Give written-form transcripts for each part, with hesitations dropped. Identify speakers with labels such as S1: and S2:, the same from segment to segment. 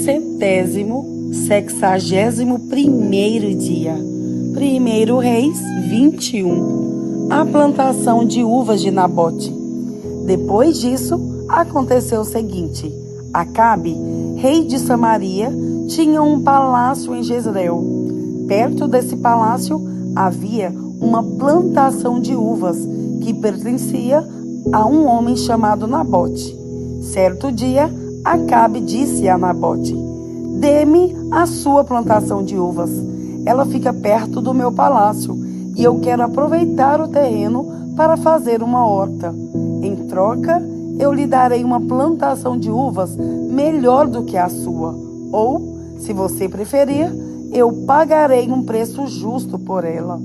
S1: 161º dia. 1 Reis 21. A plantação de uvas de Nabote. Depois disso, aconteceu o seguinte: Acabe, rei de Samaria, tinha um palácio em Jezreel. Perto desse palácio havia uma plantação de uvas que pertencia a um homem chamado Nabote. Certo dia, Acabe disse a Nabote: dê-me a sua plantação de uvas. Ela fica perto do meu palácio e eu quero aproveitar o terreno para fazer uma horta. Em troca, eu lhe darei uma plantação de uvas melhor do que a sua. Ou, se você preferir, eu pagarei um preço justo por ela.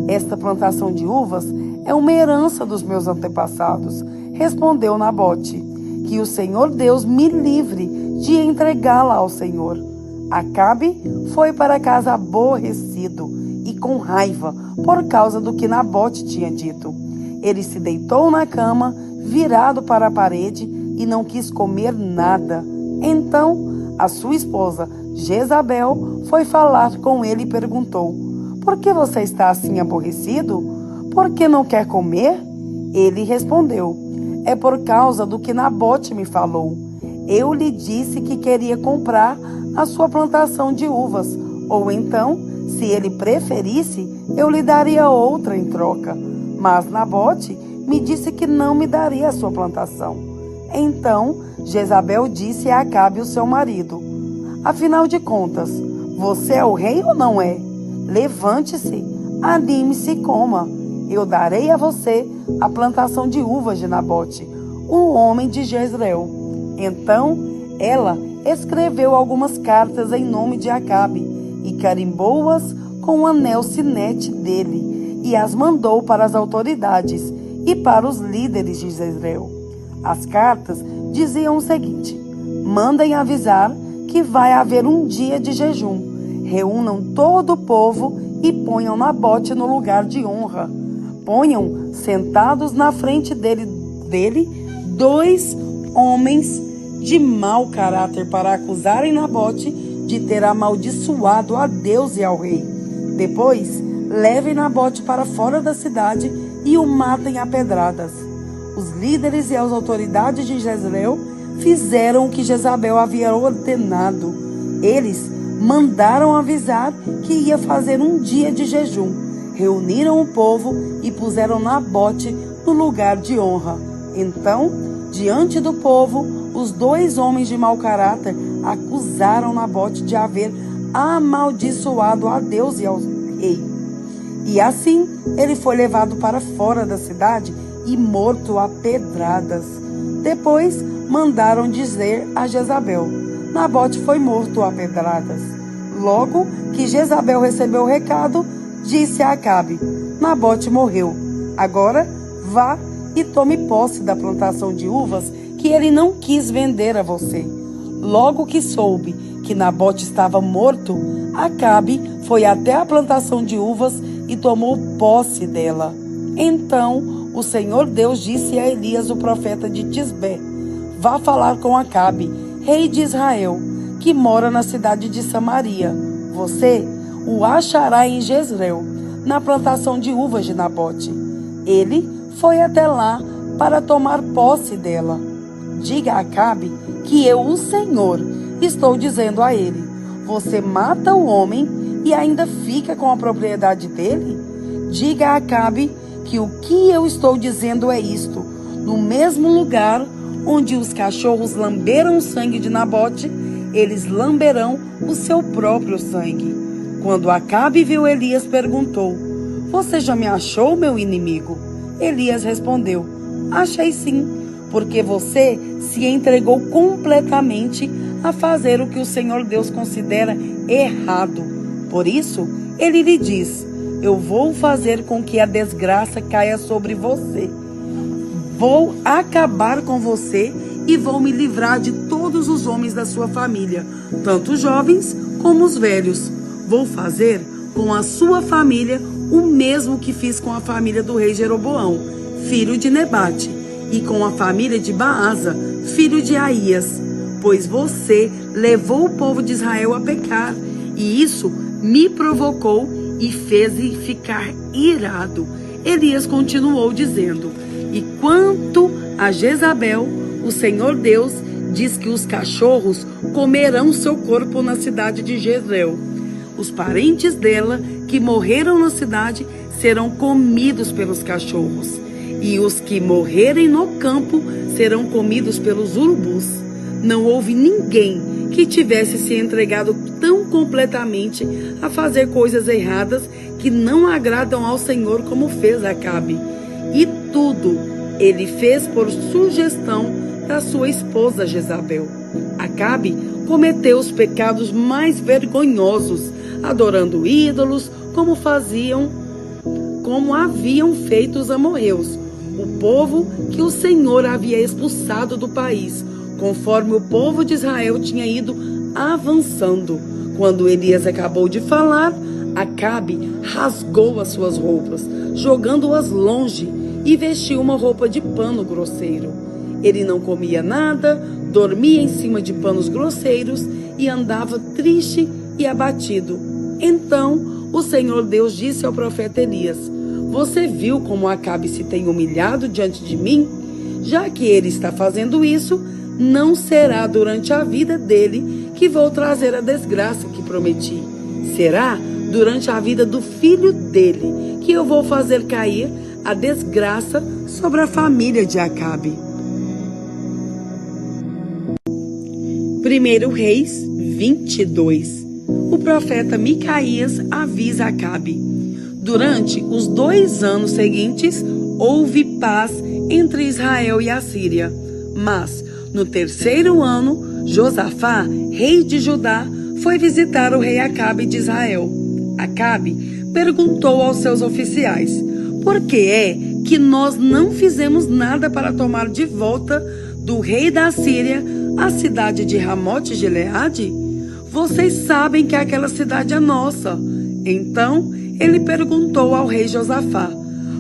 S1: Esta plantação de uvas é uma herança dos meus antepassados, respondeu Nabote. Que o Senhor Deus me livre de entregá-la ao Senhor. Acabe foi para casa aborrecido e com raiva por causa do que Nabote tinha dito. Ele se deitou na cama, virado para a parede, e não quis comer nada. Então, a sua esposa, Jezabel, foi falar com ele e perguntou: por que você está assim aborrecido? Por que não quer comer? Ele respondeu: é por causa do que Nabote me falou. Eu lhe disse que queria comprar a sua plantação de uvas, ou então, se ele preferisse, eu lhe daria outra em troca. Mas Nabote me disse que não me daria a sua plantação. Então, Jezabel disse a Acabe, o seu marido: afinal de contas, você é o rei ou não é? Levante-se, anime-se e coma. Eu darei a você a plantação de uvas de Nabote, um homem de Jezreel. Então, ela escreveu algumas cartas em nome de Acabe e carimbou-as com o anel sinete dele e as mandou para as autoridades e para os líderes de Jezreel. As cartas diziam o seguinte: mandem avisar que vai haver um dia de jejum. Reúnam todo o povo e ponham Nabote no lugar de honra. Ponham sentados na frente dele 2 homens de mau caráter para acusarem Nabote de ter amaldiçoado a Deus e ao rei. Depois, levem Nabote para fora da cidade e o matem a pedradas. Os líderes e as autoridades de Jezreel fizeram o que Jezabel havia ordenado. Eles mandaram avisar que ia fazer um dia de jejum. Reuniram o povo e puseram Nabote no lugar de honra. Então, diante do povo, os 2 homens de mau caráter acusaram Nabote de haver amaldiçoado a Deus e ao rei. E assim, ele foi levado para fora da cidade e morto a pedradas. Depois, mandaram dizer a Jezabel: Nabote foi morto a pedradas. Logo que Jezabel recebeu o recado, disse a Acabe: Nabote morreu. Agora vá e tome posse da plantação de uvas que ele não quis vender a você. Logo que soube que Nabote estava morto, Acabe foi até a plantação de uvas e tomou posse dela. Então o Senhor Deus disse a Elias, o profeta de Tisbé: vá falar com Acabe, rei de Israel, que mora na cidade de Samaria. Você o achará em Jezreel, na plantação de uvas de Nabote. Ele foi até lá para tomar posse dela. Diga a Acabe que eu, o Senhor, estou dizendo a ele: você mata o homem e ainda fica com a propriedade dele? Diga a Acabe que o que eu estou dizendo é isto: no mesmo lugar onde os cachorros lamberam o sangue de Nabote, eles lamberão o seu próprio sangue. Quando Acabe viu Elias, perguntou: você já me achou, meu inimigo? Elias respondeu: achei sim, porque você se entregou completamente a fazer o que o Senhor Deus considera errado. Por isso, ele lhe diz: eu vou fazer com que a desgraça caia sobre você. Vou acabar com você e vou me livrar de todos os homens da sua família, tanto os jovens como os velhos. Vou fazer com a sua família o mesmo que fiz com a família do rei Jeroboão, filho de Nebate, e com a família de Baasa, filho de Aías, pois você levou o povo de Israel a pecar, e isso me provocou e fez ficar irado. Elias continuou dizendo: e quanto a Jezabel, o Senhor Deus diz que os cachorros comerão seu corpo na cidade de Jezreel. Os parentes dela que morreram na cidade serão comidos pelos cachorros, e os que morrerem no campo serão comidos pelos urubus. Não houve ninguém que tivesse se entregado tão completamente a fazer coisas erradas que não agradam ao Senhor como fez Acabe. E tudo ele fez por sugestão da sua esposa Jezabel. Acabe cometeu os pecados mais vergonhosos, adorando ídolos, como haviam feito os amorreus, o povo que o Senhor havia expulsado do país, conforme o povo de Israel tinha ido avançando. Quando Elias acabou de falar, Acabe rasgou as suas roupas, jogando-as longe, e vestiu uma roupa de pano grosseiro. Ele não comia nada, dormia em cima de panos grosseiros e andava triste e abatido. Então o Senhor Deus disse ao profeta Elias: você viu como Acabe se tem humilhado diante de mim? Já que ele está fazendo isso, não será durante a vida dele que vou trazer a desgraça que prometi. Será durante a vida do filho dele que eu vou fazer cair a desgraça sobre a família de Acabe. 1 Reis 22. O profeta Micaías avisa Acabe: durante os 2 anos seguintes, houve paz entre Israel e a Síria. Mas, no 3º ano, Josafá, rei de Judá, foi visitar o rei Acabe de Israel. Acabe perguntou aos seus oficiais: por que é que nós não fizemos nada para tomar de volta do rei da Síria a cidade de Ramote Gileade? Vocês sabem que aquela cidade é nossa. Então ele perguntou ao rei Josafá: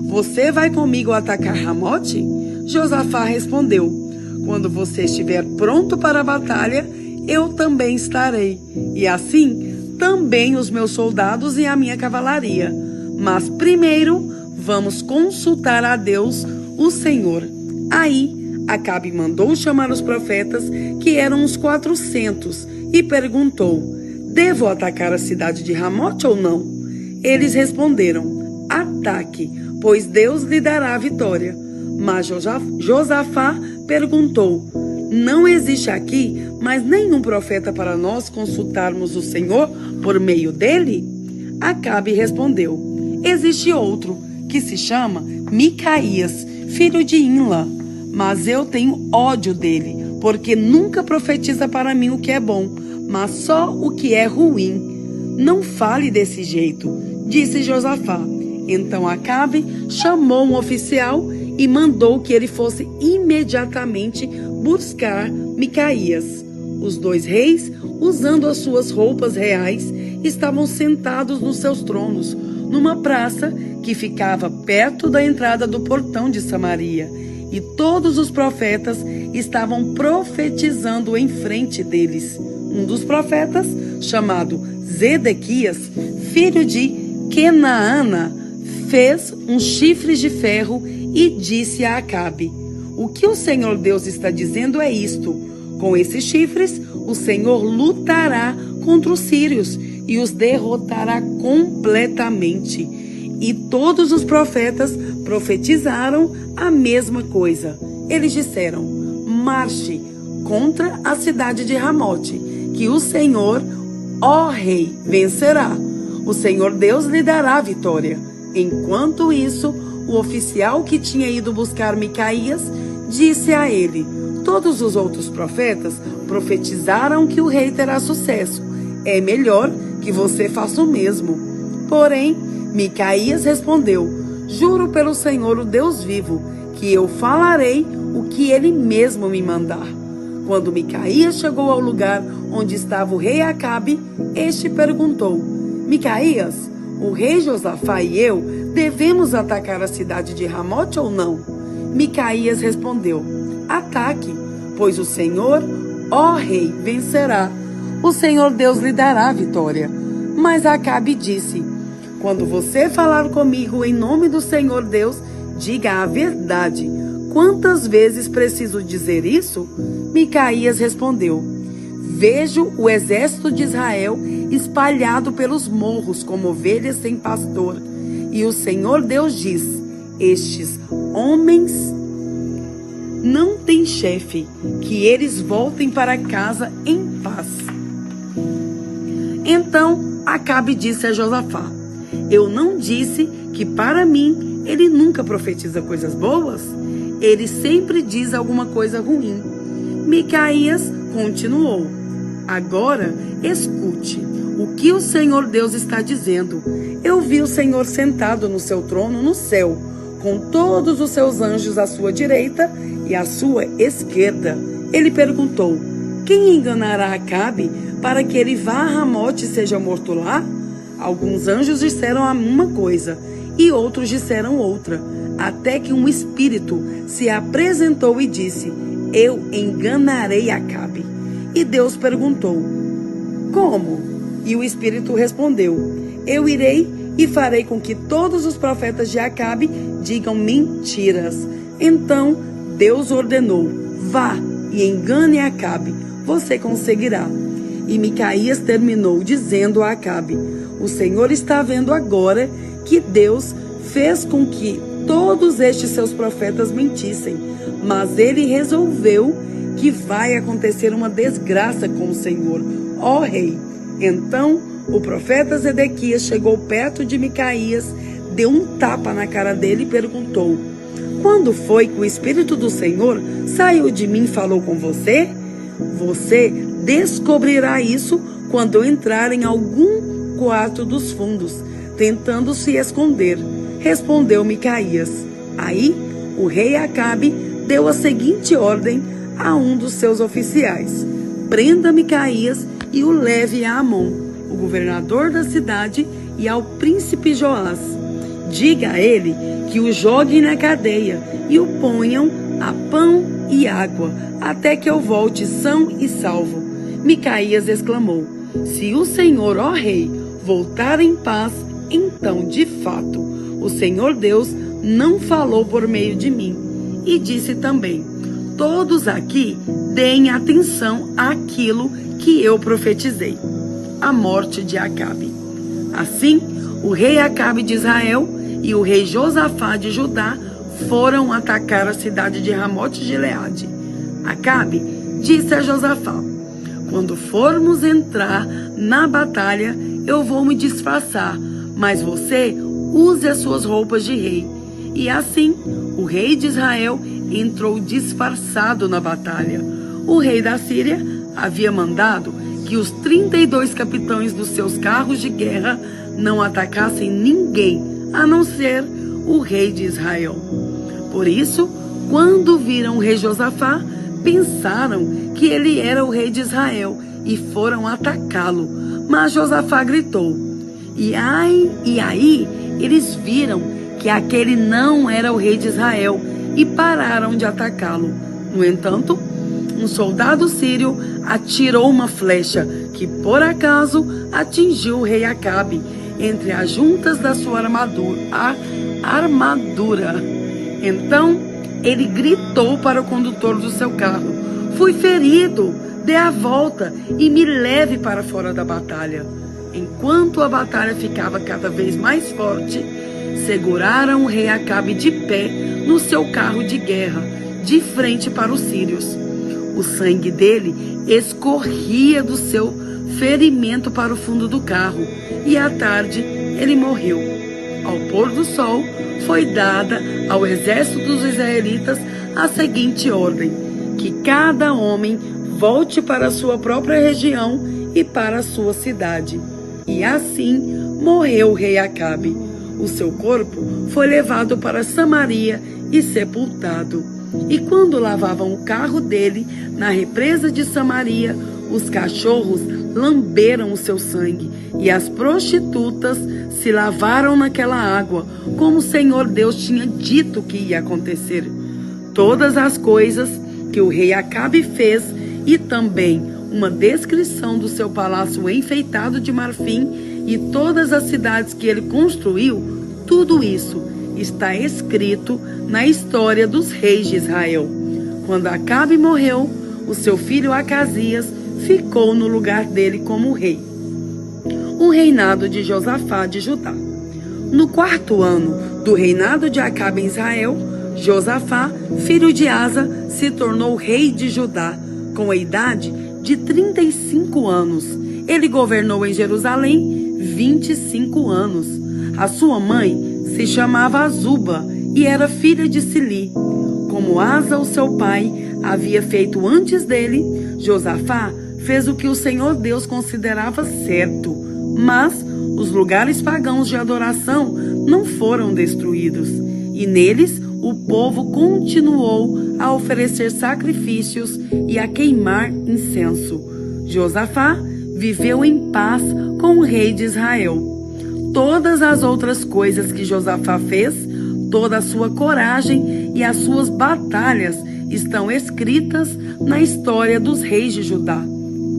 S1: você vai comigo atacar Ramote? Josafá respondeu: quando você estiver pronto para a batalha, eu também estarei, e assim também os meus soldados e a minha cavalaria. Mas primeiro vamos consultar a Deus, o Senhor. Aí Acabe mandou chamar os profetas, que eram uns 400, e perguntou: devo atacar a cidade de Ramote ou não? Eles responderam: ataque, pois Deus lhe dará a vitória. Mas Josafá perguntou: não existe aqui mais nenhum profeta para nós consultarmos o Senhor por meio dele? Acabe respondeu: existe outro, que se chama Micaías, filho de Imla. Mas eu tenho ódio dele, porque nunca profetiza para mim o que é bom, mas só o que é ruim. Não fale desse jeito, disse Josafá. Então Acabe chamou um oficial e mandou que ele fosse imediatamente buscar Micaías. Os 2 reis, usando as suas roupas reais, estavam sentados nos seus tronos, numa praça que ficava perto da entrada do portão de Samaria. E todos os profetas estavam profetizando em frente deles. Um dos profetas, chamado Zedequias, filho de Kenaana, fez uns chifres de ferro e disse a Acabe: o que o Senhor Deus está dizendo é isto: com esses chifres, o Senhor lutará contra os sírios e os derrotará completamente. E todos os profetas profetizaram a mesma coisa. Eles disseram: marche contra a cidade de Ramote, que o Senhor, ó rei, vencerá. O Senhor Deus lhe dará a vitória. Enquanto isso, o oficial que tinha ido buscar Micaías disse a ele: todos os outros profetas profetizaram que o rei terá sucesso. É melhor que você faça o mesmo. Porém, Micaías respondeu: juro pelo Senhor, o Deus vivo, que eu falarei o que ele mesmo me mandar. Quando Micaías chegou ao lugar onde estava o rei Acabe, este perguntou: Micaías, o rei Josafá e eu devemos atacar a cidade de Ramote ou não? Micaías respondeu: ataque, pois o Senhor, ó rei, vencerá. o Senhor Deus lhe dará a vitória. Mas Acabe disse: quando você falar comigo em nome do Senhor Deus, diga a verdade. Quantas vezes preciso dizer isso? Micaías respondeu: vejo o exército de Israel espalhado pelos morros como ovelhas sem pastor. E o Senhor Deus diz: estes homens não têm chefe, que eles voltem para casa em paz. Então Acabe disse a Josafá: eu não disse que para mim ele nunca profetiza coisas boas? Ele sempre diz alguma coisa ruim. Micaías continuou: agora escute o que o Senhor Deus está dizendo. Eu vi o Senhor sentado no seu trono no céu, com todos os seus anjos à sua direita e à sua esquerda. Ele perguntou: quem enganará Acabe para que ele vá a Ramote e seja morto lá? Alguns anjos disseram uma coisa e outros disseram outra, até que um espírito se apresentou e disse: eu enganarei Acabe. E Deus perguntou: como? E o espírito respondeu: eu irei e farei com que todos os profetas de Acabe digam mentiras. Então Deus ordenou: vá e engane Acabe, você conseguirá. E Micaías terminou dizendo a Acabe: o Senhor está vendo agora que Deus fez com que todos estes seus profetas mentissem, mas ele resolveu que vai acontecer uma desgraça com o Senhor, ó rei. Então o profeta Zedequias chegou perto de Micaías, deu um tapa na cara dele e perguntou: quando foi que o Espírito do Senhor saiu de mim e falou com você? Você descobrirá isso quando entrar em algum quarto dos fundos, tentando se esconder, respondeu Micaías. Aí o rei Acabe deu a seguinte ordem a um dos seus oficiais: prenda Micaías e o leve a Amon, o governador da cidade, e ao príncipe Joás. Diga a ele que o joguem na cadeia e o ponham a pão e água, até que eu volte são e salvo. Micaías exclamou: se o Senhor, ó rei, voltar em paz, então de fato o Senhor Deus não falou por meio de mim. E disse também: todos aqui deem atenção àquilo que eu profetizei, a morte de Acabe. Assim, o rei Acabe de Israel e o rei Josafá de Judá foram atacar a cidade de Ramote-Gileade. Acabe disse a Josafá: quando formos entrar na batalha, eu vou me disfarçar, mas você use as suas roupas de rei. E assim, o rei de Israel entrou disfarçado na batalha. O rei da Síria havia mandado que os 32 capitães dos seus carros de guerra não atacassem ninguém, a não ser o rei de Israel. Por isso, quando viram o rei Josafá, pensaram que ele era o rei de Israel e foram atacá-lo. Mas Josafá gritou. E aí eles viram que aquele não era o rei de Israel e pararam de atacá-lo. No entanto, um soldado sírio atirou uma flecha que, por acaso, atingiu o rei Acabe entre as juntas da sua armadura. Então, ele gritou para o condutor do seu carro: fui ferido, dê a volta e me leve para fora da batalha. Enquanto a batalha ficava cada vez mais forte, seguraram o rei Acabe de pé no seu carro de guerra, de frente para os sírios. O sangue dele escorria do seu ferimento para o fundo do carro, e à tarde ele morreu. Ao pôr do sol, foi dada ao exército dos israelitas a seguinte ordem: que cada homem volte para a sua própria região e para a sua cidade. E assim morreu o rei Acabe. O seu corpo foi levado para Samaria e sepultado. E quando lavavam o carro dele na represa de Samaria, os cachorros lamberam o seu sangue, e as prostitutas se lavaram naquela água, como o Senhor Deus tinha dito que ia acontecer. Todas as coisas que o rei Acabe fez, e também uma descrição do seu palácio enfeitado de marfim e todas as cidades que ele construiu, tudo isso está escrito na história dos reis de Israel. Quando Acabe morreu, o seu filho Acasias ficou no lugar dele como rei. O reinado de Josafá de Judá. No 4º ano do reinado de Acabe em Israel, Josafá, filho de Asa, se tornou rei de Judá, com a idade de 35 anos. Ele governou em Jerusalém 25 anos. A sua mãe se chamava Azuba e era filha de Sili. Como Asa, o seu pai, havia feito antes dele, Josafá fez o que o Senhor Deus considerava certo, mas os lugares pagãos de adoração não foram destruídos, e neles o povo continuou a oferecer sacrifícios e a queimar incenso. Josafá viveu em paz com o rei de Israel. Todas as outras coisas que Josafá fez, toda a sua coragem e as suas batalhas estão escritas na história dos reis de Judá.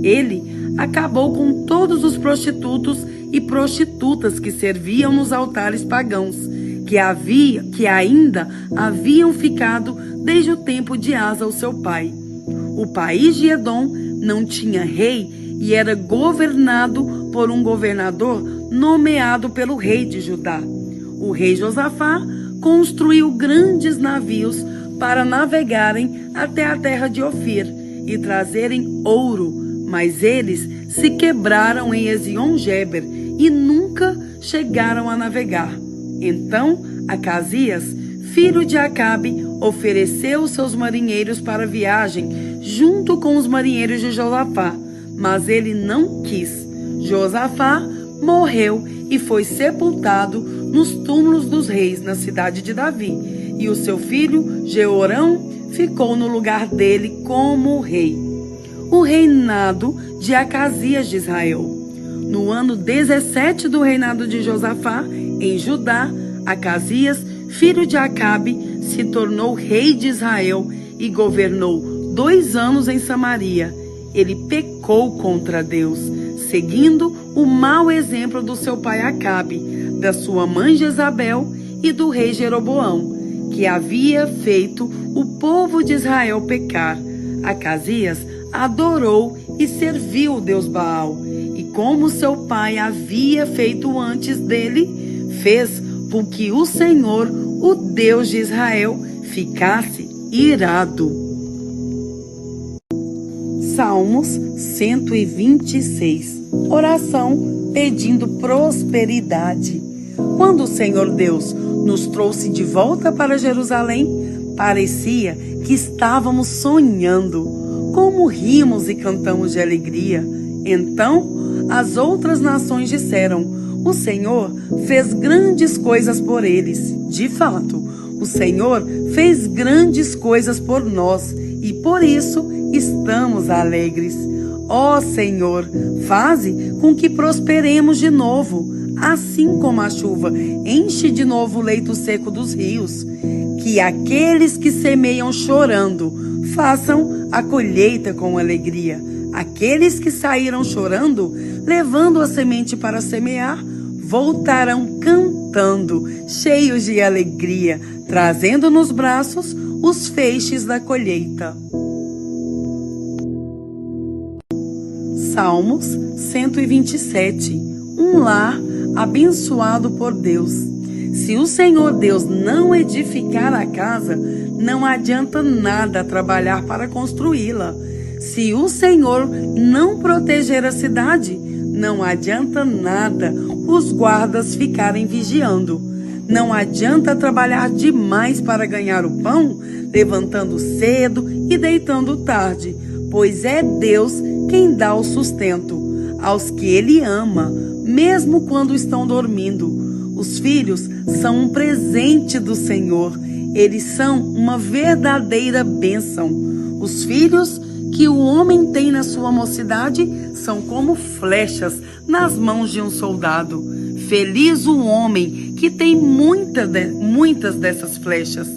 S1: Ele acabou com todos os prostitutos e prostitutas que serviam nos altares pagãos, que ainda haviam ficado desde o tempo de Asa, o seu pai. O país de Edom não tinha rei e era governado por um governador nomeado pelo rei de Judá. O rei Josafá construiu grandes navios para navegarem até a terra de Ofir e trazerem ouro, mas eles se quebraram em Ezion-Geber e nunca chegaram a navegar. Então, Acasias, filho de Acabe, ofereceu seus marinheiros para a viagem, junto com os marinheiros de Josafá, mas ele não quis. Josafá morreu e foi sepultado nos túmulos dos reis na cidade de Davi, e o seu filho Jeorão ficou no lugar dele como rei. O reinado de Acasias de Israel. No ano 17 do reinado de Josafá, em Judá, Acasias, filho de Acabe, se tornou rei de Israel e governou 2 anos em Samaria. Ele pecou contra Deus, seguindo o mau exemplo do seu pai Acabe, da sua mãe Jezabel e do rei Jeroboão, que havia feito o povo de Israel pecar. Acasias adorou e serviu o Deus Baal, e como seu pai havia feito antes dele, fez com que o Senhor, o Deus de Israel, ficasse irado. Salmos 126. Oração pedindo prosperidade. Quando o Senhor Deus nos trouxe de volta para Jerusalém, parecia que estávamos sonhando. Como rimos e cantamos de alegria. Então as outras nações disseram: o Senhor fez grandes coisas por eles. De fato, o Senhor fez grandes coisas por nós e por isso estamos alegres. Ó Senhor, faze com que prosperemos de novo, assim como a chuva enche de novo o leito seco dos rios. Que aqueles que semeiam chorando façam a colheita com alegria. Aqueles que saíram chorando, levando a semente para semear, voltarão cantando, cheios de alegria, trazendo nos braços os feixes da colheita. Salmos 127. Um lar abençoado por Deus. Se o Senhor Deus não edificar a casa, não adianta nada trabalhar para construí-la. Se o Senhor não proteger a cidade, não adianta nada os guardas ficarem vigiando. Não adianta trabalhar demais para ganhar o pão, levantando cedo e deitando tarde, pois é Deus quem dá o sustento aos que Ele ama, mesmo quando estão dormindo. Os filhos são um presente do Senhor. Eles são uma verdadeira bênção. Os filhos que o homem tem na sua mocidade são como flechas nas mãos de um soldado. Feliz o homem que tem muitas dessas flechas.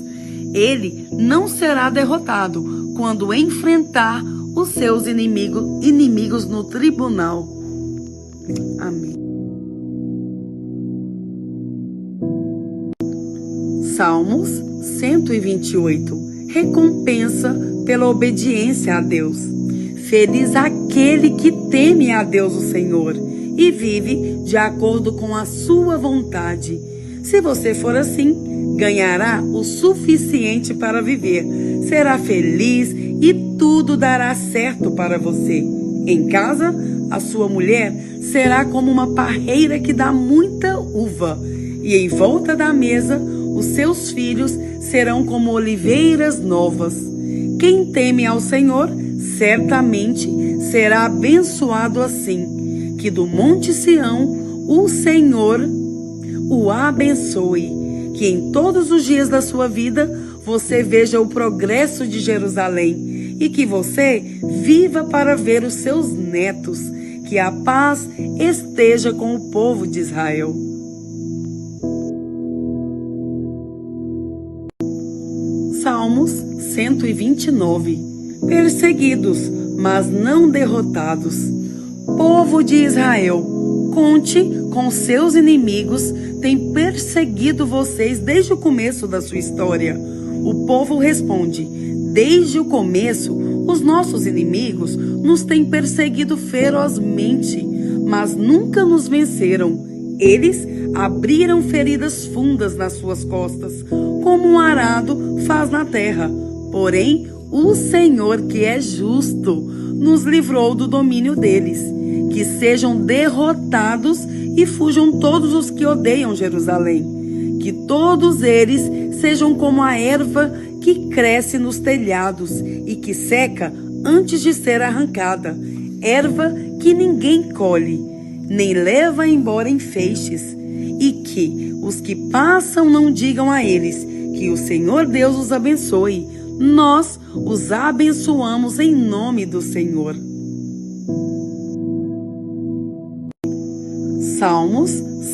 S1: Ele não será derrotado quando enfrentar os seus inimigos no tribunal. Amém. Salmos 128. Recompensa pela obediência a Deus. Feliz aquele que teme a Deus o Senhor e vive de acordo com a sua vontade. Se você for assim, ganhará o suficiente para viver, será feliz e tudo dará certo para você. Em casa, a sua mulher será como uma parreira que dá muita uva, e em volta da mesa, os seus filhos serão como oliveiras novas. Quem teme ao Senhor, certamente será abençoado assim, que do Monte Sião o Senhor o abençoe, que em todos os dias da sua vida você veja o progresso de Jerusalém e que você viva para ver os seus netos, que a paz esteja com o povo de Israel. Salmos 129. Perseguidos, mas não derrotados. Povo de Israel, conte com seus inimigos, têm perseguido vocês desde o começo da sua história. O povo responde: desde o começo, os nossos inimigos nos têm perseguido ferozmente, mas nunca nos venceram. Eles abriram feridas fundas nas suas costas, como um arado faz na terra. Porém, o Senhor, que é justo, nos livrou do domínio deles. Que sejam derrotados e fujam todos os que odeiam Jerusalém. Que todos eles sejam como a erva que cresce nos telhados e que seca antes de ser arrancada, erva que ninguém colhe, nem leva embora em feixes, e que os que passam não digam a eles que o Senhor Deus os abençoe. Nós os abençoamos em nome do Senhor. Salmos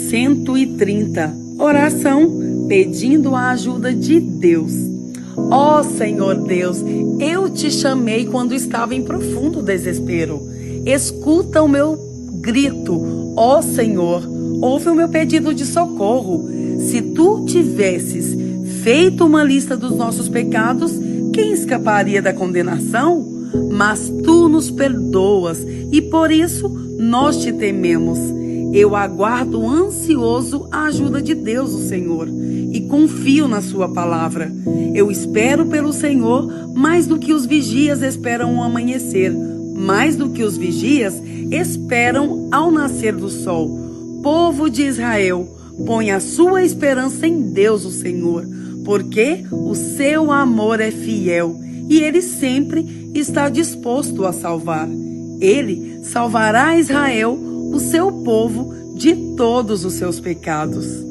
S1: 130. Oração pedindo a ajuda de Deus. Ó Senhor Deus, eu te chamei quando estava em profundo desespero. Escuta o meu grito, ó Senhor, ouve o meu pedido de socorro. Se tu tivesses feito uma lista dos nossos pecados, quem escaparia da condenação? Mas tu nos perdoas e por isso nós te tememos. Eu aguardo ansioso a ajuda de Deus, o Senhor, e confio na sua palavra. Eu espero pelo Senhor mais do que os vigias esperam o amanhecer, mais do que os vigias esperam ao nascer do sol. Povo de Israel, põe a sua esperança em Deus, o Senhor, porque o seu amor é fiel e ele sempre está disposto a salvar. Ele salvará Israel, o seu povo, de todos os seus pecados.